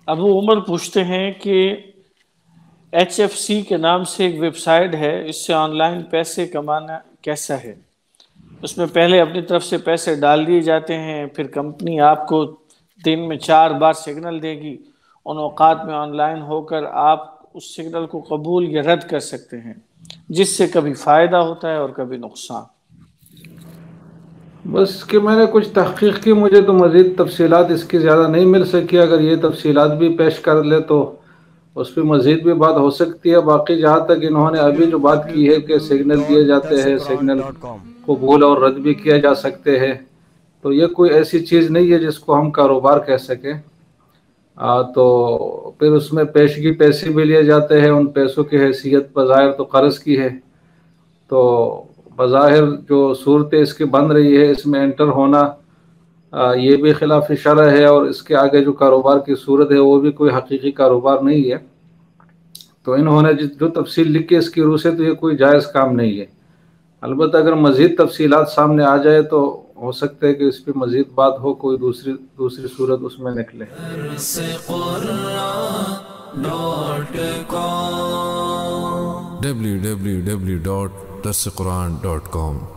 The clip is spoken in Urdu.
ابو عمر پوچھتے ہیں کہ ایچ ایف سی کے نام سے ایک ویب سائٹ ہے، اس سے آن لائن پیسے کمانا کیسا ہے؟ اس میں پہلے اپنی طرف سے پیسے ڈال دیے جاتے ہیں، پھر کمپنی آپ کو دن میں 4 بار سگنل دے گی، ان اوقات میں آن لائن ہو کر آپ اس سگنل کو قبول یا رد کر سکتے ہیں، جس سے کبھی فائدہ ہوتا ہے اور کبھی نقصان۔ بس کہ میں نے کچھ تحقیق کی، مجھے تو مزید تفصیلات اس کی زیادہ نہیں مل سکی، اگر یہ تفصیلات بھی پیش کر لے تو اس پہ مزید بھی بات ہو سکتی ہے۔ باقی جہاں تک انہوں نے ابھی جو بات کی ہے کہ سگنل دیے جاتے ہیں، سگنل قبول اور رد بھی کیا جا سکتے ہیں، تو یہ کوئی ایسی چیز نہیں ہے جس کو ہم کاروبار کہہ سکیں۔ تو پھر اس میں پیشگی پیسے بھی لیے جاتے ہیں، ان پیسوں کی حیثیت بظاہر تو قرض کی ہے، تو بظاہر جو صورت اس کی بن رہی ہے اس میں انٹر ہونا یہ بھی خلاف شرع ہے، اور اس کے آگے جو کاروبار کی صورت ہے وہ بھی کوئی حقیقی کاروبار نہیں ہے۔ تو انہوں نے جو تفصیل لکھی اس کی روح سے تو یہ کوئی جائز کام نہیں ہے۔ البتہ اگر مزید تفصیلات سامنے آ جائے تو ہو سکتا ہے کہ اس پہ مزید بات ہو، کوئی دوسری صورت اس میں نکلے۔ www.darsequran.com